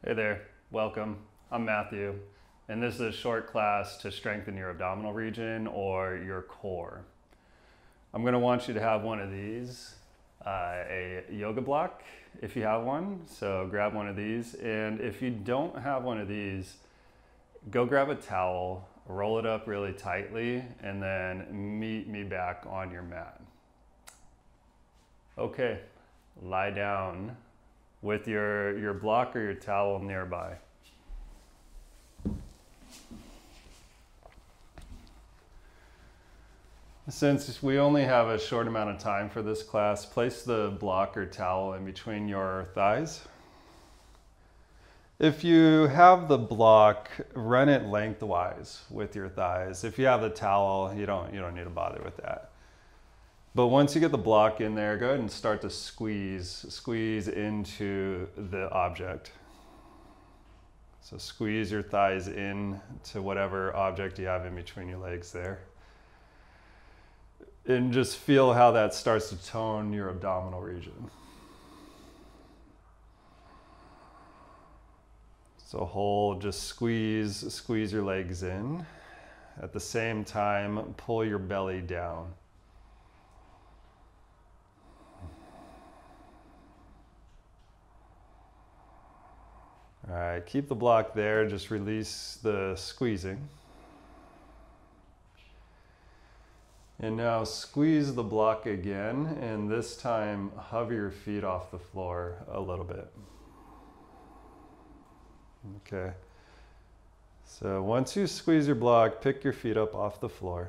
Hey there, welcome. I'm Matthew, and this is a short class to strengthen your abdominal region or your core. I'm going to want you to have one of these, a yoga block if you have one, so grab one of these, and if you don't have one of these, go grab a towel, roll it up really tightly, and then meet me back on your mat. Okay, lie down with your block or your towel nearby. Since we only have a short amount of time for this class, place the block or towel in between your thighs. If you have the block, run it lengthwise with your thighs. If you have the towel, you don't need to bother with that. But once you get the block in there, go ahead and start to squeeze into the object. So squeeze your thighs in to whatever object you have in between your legs there. And just feel how that starts to tone your abdominal region. So hold, just squeeze your legs in. At the same time, pull your belly down. All right, keep the block there, just release the squeezing. And now squeeze the block again, and this time hover your feet off the floor a little bit. Okay. So once you squeeze your block, pick your feet up off the floor.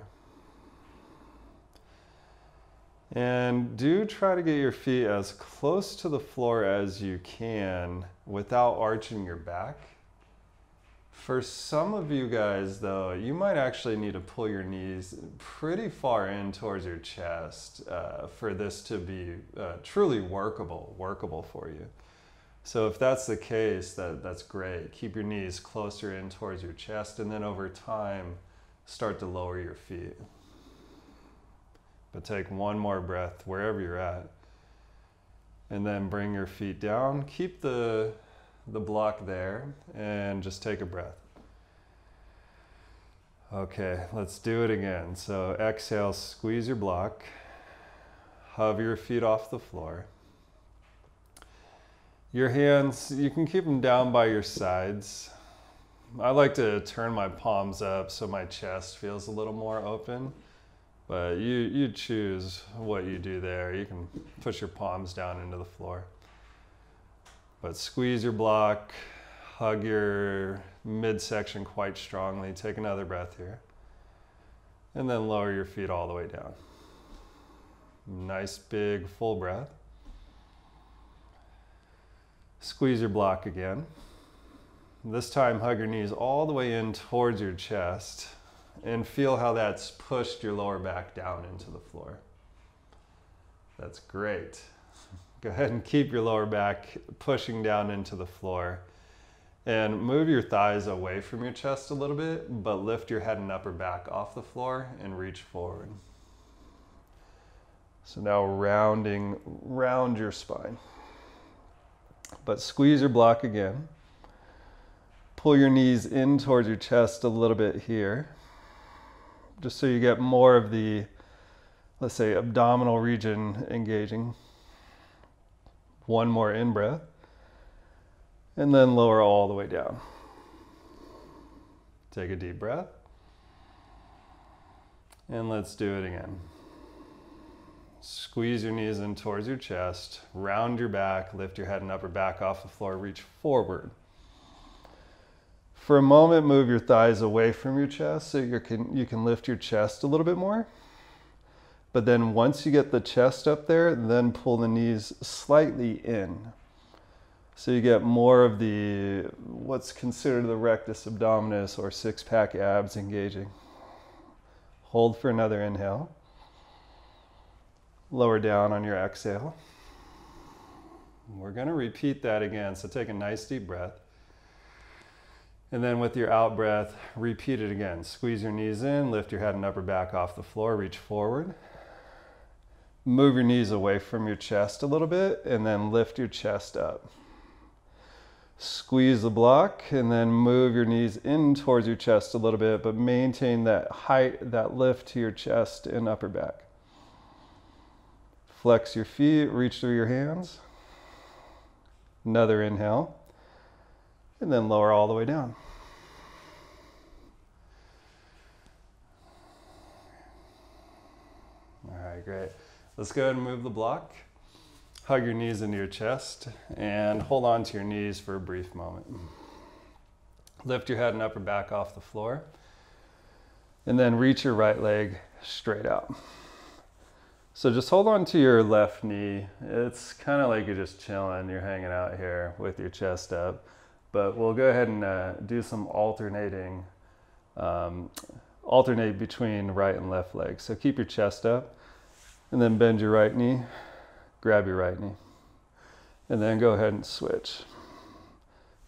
And do try to get your feet as close to the floor as you can without arching your back. For some of you guys though, you might actually need to pull your knees pretty far in towards your chest for this to be truly workable for you. So if that's the case, that's great. Keep your knees closer in towards your chest, and then over time, start to lower your feet. But take one more breath wherever you're at. And then bring your feet down. Keep the block there and just take a breath. Okay, let's do it again. So exhale, squeeze your block. Hover your feet off the floor. Your hands, you can keep them down by your sides. I like to turn my palms up so my chest feels a little more open. But you choose what you do there. You can push your palms down into the floor. But squeeze your block, hug your midsection quite strongly. Take another breath here. And then lower your feet all the way down. Nice big full breath. Squeeze your block again. This time hug your knees all the way in towards your chest. And feel how that's pushed your lower back down into the floor. That's great. Go ahead and keep your lower back pushing down into the floor. And move your thighs away from your chest a little bit, but lift your head and upper back off the floor and reach forward. So now round your spine. But squeeze your block again. Pull your knees in towards your chest a little bit here, just so you get more of the, let's say, abdominal region engaging. One more in-breath, and then lower all the way down. Take a deep breath, and let's do it again. Squeeze your knees in towards your chest, round your back, lift your head and upper back off the floor, reach forward. For a moment, move your thighs away from your chest so you can lift your chest a little bit more. But then once you get the chest up there, then pull the knees slightly in. So you get more of the, what's considered the rectus abdominis or six-pack abs engaging. Hold for another inhale. Lower down on your exhale. We're going to repeat that again, so take a nice deep breath. And then with your out breath, repeat it again. Squeeze your knees in, lift your head and upper back off the floor, reach forward. Move your knees away from your chest a little bit, and then lift your chest up. squeeze the block and then move your knees in towards your chest a little bit, but maintain that height, that lift to your chest and upper back. Flex your feet, reach through your hands. Another inhale, and then lower all the way down. All right, great. Let's go ahead and move the block. Hug your knees into your chest and hold on to your knees for a brief moment. Lift your head and upper back off the floor, and then reach your right leg straight out. So just hold on to your left knee. It's kind of like you're just chilling, you're hanging out here with your chest up, but we'll go ahead and do some alternate between right and left leg. So keep your chest up and then bend your right knee, grab your right knee, and then go ahead and switch.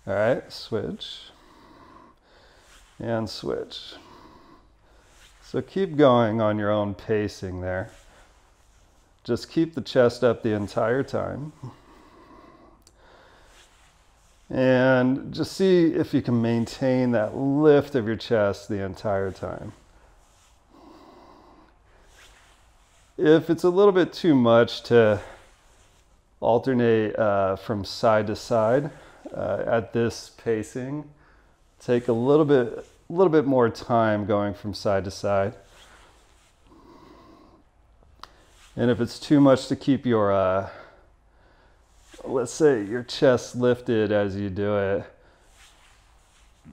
All right, switch and switch. So keep going on your own pacing there. Just keep the chest up the entire time. And just see if you can maintain that lift of your chest the entire time. If it's a little bit too much to alternate from side to side at this pacing, take a little bit more time going from side to side. And if it's too much to keep your, let's say your chest lifted as you do it,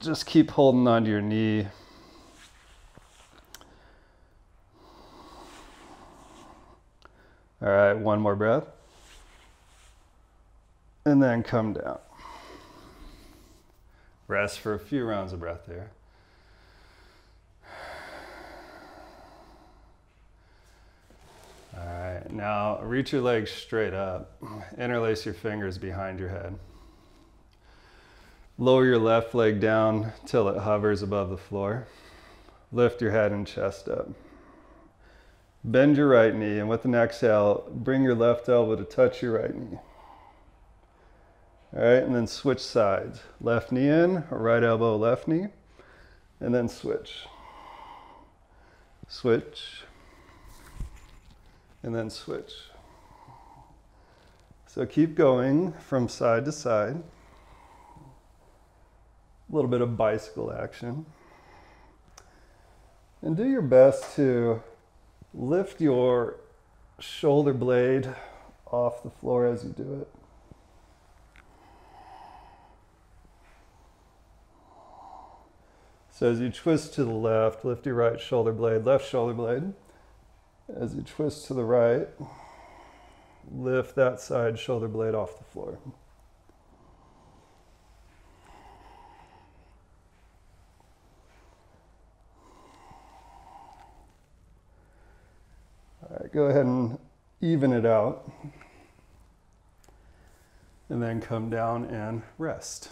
just keep holding onto your knee. All right, one more breath. And then come down. Rest for a few rounds of breath here. All right, now reach your legs straight up. Interlace your fingers behind your head. Lower your left leg down till it hovers above the floor. Lift your head and chest up. Bend your right knee, and with an exhale, bring your left elbow to touch your right knee. All right, and then switch sides. Left knee in, right elbow, left knee, and then switch. Switch. And then switch. So keep going from side to side. A little bit of bicycle action. And do your best to lift your shoulder blade off the floor as you do it. So as you twist to the left, lift your right shoulder blade, left shoulder blade. As you twist to the right, lift that side shoulder blade off the floor. All right, go ahead and even it out. And then come down and rest.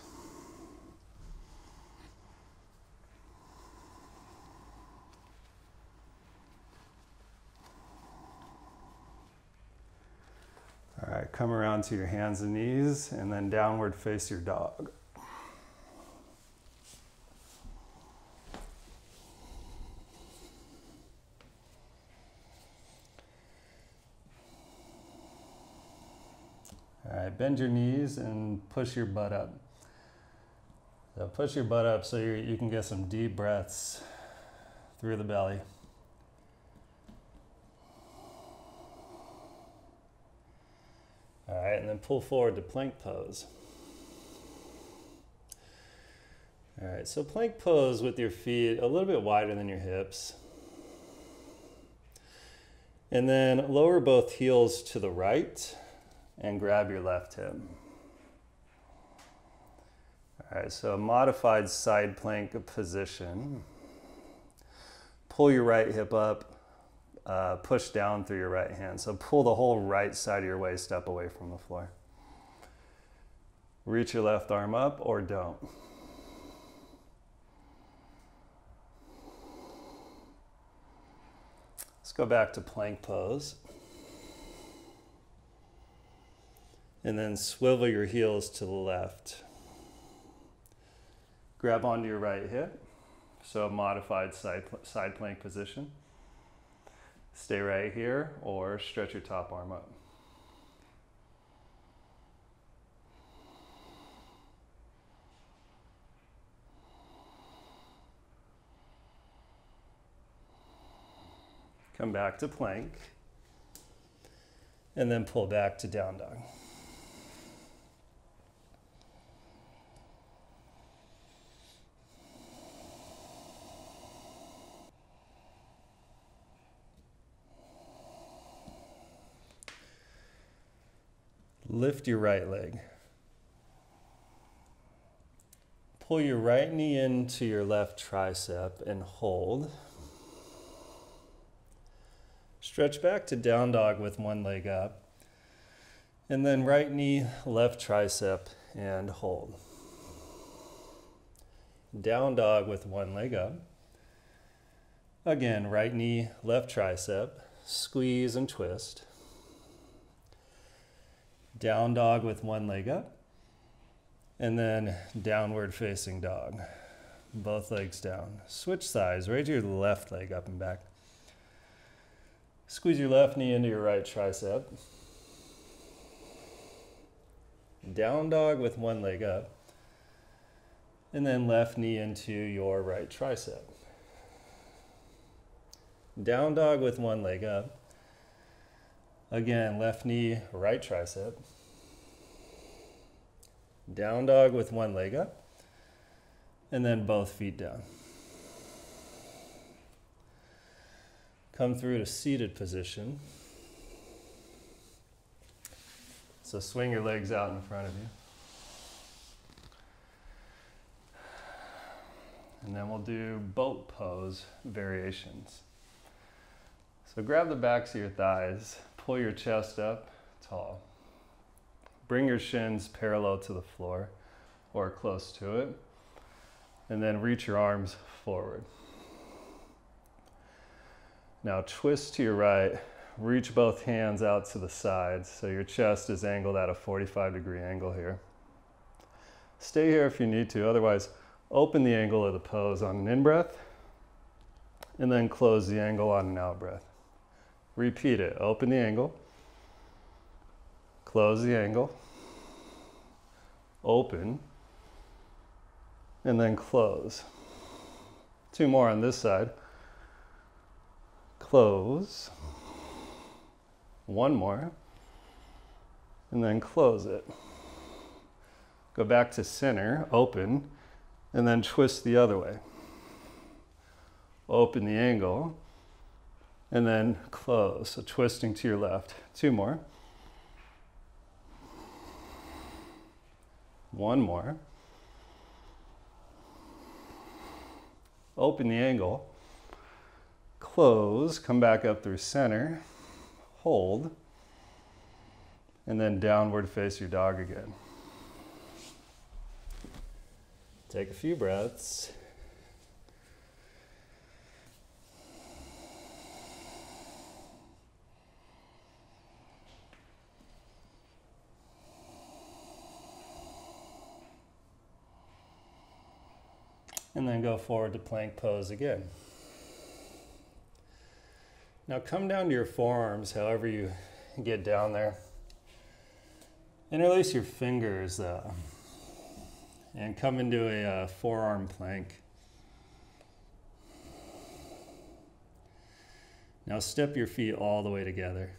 All right, come around to your hands and knees and then downward face your dog. All right, bend your knees and push your butt up. So push your butt up so you can get some deep breaths through the belly. All right, and then pull forward to plank pose. All right, so plank pose with your feet a little bit wider than your hips. And then lower both heels to the right and grab your left hip. All right, so a modified side plank position. Pull your right hip up. Push down through your right hand. So pull the whole right side of your waist up away from the floor. Reach your left arm up or don't. Let's go back to plank pose. And then swivel your heels to the left. Grab onto your right hip, so a modified side plank position. Stay right here or stretch your top arm up. Come back to plank, and then pull back to down dog. Lift your right leg. Pull your right knee into your left tricep and hold. Stretch back to down dog with one leg up. And then right knee, left tricep, and hold. Down dog with one leg up. Again, right knee, left tricep, squeeze and twist. Down dog with one leg up. And then downward facing dog. Both legs down. Switch sides, raise your left leg up and back. Squeeze your left knee into your right tricep. Down dog with one leg up. And then left knee into your right tricep. Down dog with one leg up. Again, left knee, right tricep. Down dog with one leg up. And then both feet down. Come through to seated position. So swing your legs out in front of you. And then we'll do boat pose variations. So grab the backs of your thighs, pull your chest up tall. Bring your shins parallel to the floor or close to it. And then reach your arms forward. Now twist to your right, reach both hands out to the sides so your chest is angled at a 45-degree angle here. Stay here if you need to, otherwise open the angle of the pose on an in-breath and then close the angle on an out-breath. Repeat it, open the angle, close the angle, open, and then close. Two more on this side. Close, one more, and then close it. Go back to center, open, and then twist the other way. Open the angle, and then close, so twisting to your left. Two more. One more. Open the angle. Close, come back up through center, hold, and then downward face your dog again. Take a few breaths. And then go forward to plank pose again. Now come down to your forearms, however you get down there. Interlace your fingers and come into a forearm plank. Now step your feet all the way together.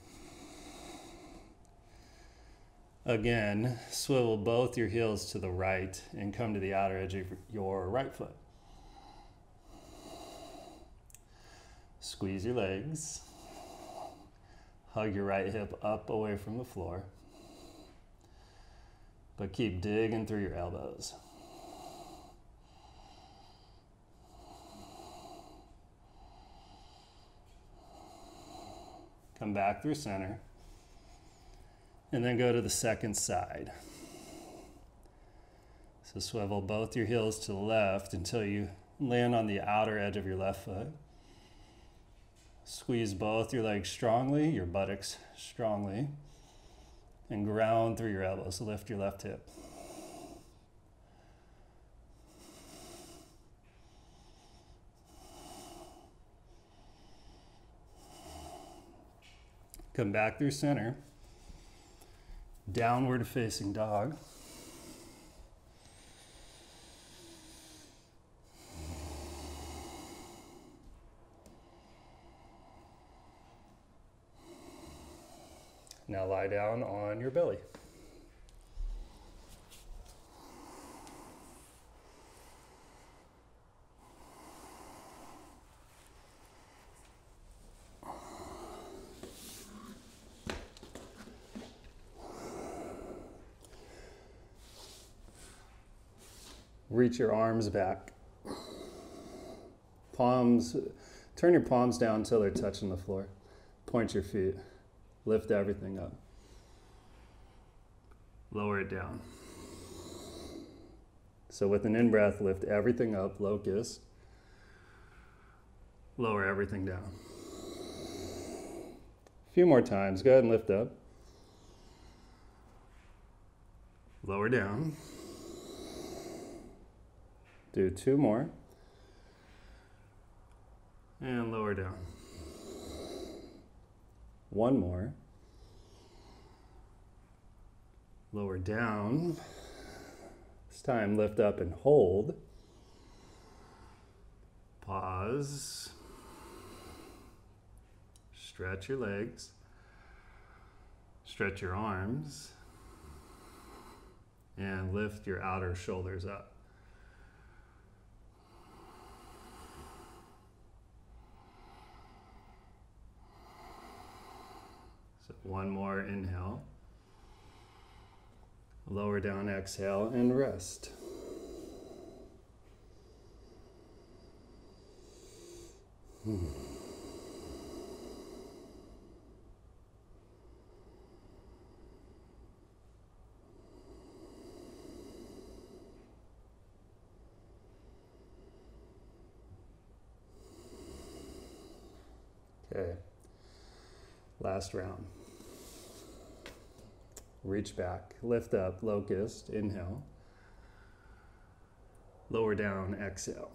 Again, swivel both your heels to the right and come to the outer edge of your right foot. Squeeze your legs. Hug your right hip up away from the floor. But keep digging through your elbows. Come back through center. And then go to the second side. So swivel both your heels to the left until you land on the outer edge of your left foot. Squeeze both your legs strongly, your buttocks strongly, and ground through your elbows. Lift your left hip. Come back through center. Downward facing dog. Now lie down on your belly. Reach your arms back. Palms, turn your palms down until they're touching the floor. Point your feet. Lift everything up. Lower it down. So with an in-breath, lift everything up, locust. Lower everything down. A few more times. Go ahead and lift up. Lower down. Do 2 more. And lower down. 1 more. Lower down. This time lift up and hold. Pause. Stretch your legs. Stretch your arms. And lift your outer shoulders up. So 1 more inhale. Lower down, exhale, and rest. Okay, last round. Reach back, lift up, locust, inhale. Lower down, exhale.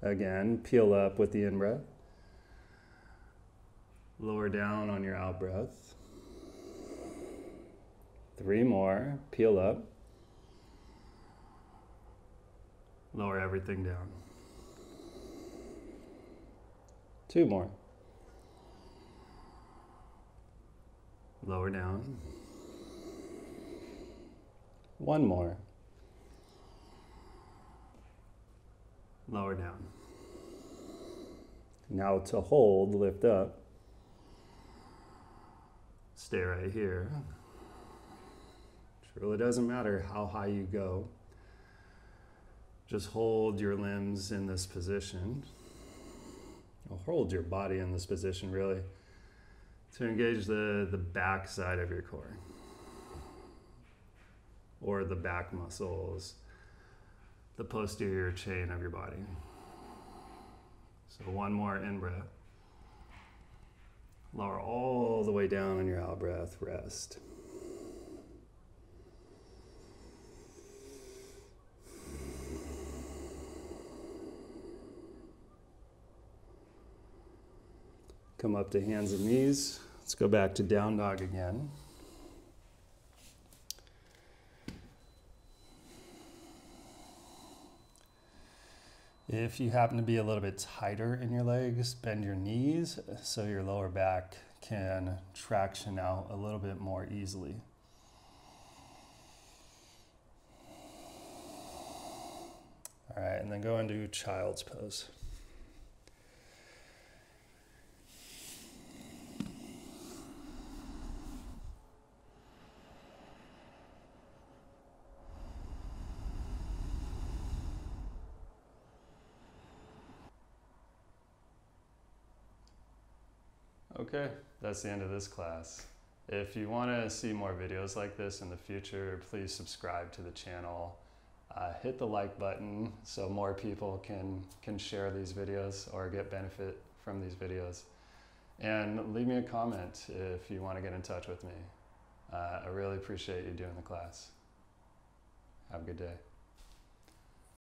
Again, peel up with the in-breath. Lower down on your out-breath. 3 more, peel up. Lower everything down. 2 more. Lower down. 1 more. Lower down. Now to hold, lift up. Stay right here. It really doesn't matter how high you go. Just hold your limbs in this position. Or hold your body in this position, really, to engage the back side of your core or the back muscles, the posterior chain of your body. So 1 more in-breath. Lower all the way down on your out-breath, rest. Come up to hands and knees. Let's go back to down dog again. If you happen to be a little bit tighter in your legs, bend your knees so your lower back can traction out a little bit more easily. All right, and then go into child's pose. Okay, that's the end of this class. If you want to see more videos like this in the future, please subscribe to the channel. Hit the like button so more people can share these videos or get benefit from these videos. And leave me a comment if you want to get in touch with me. I really appreciate you doing the class. Have a good day.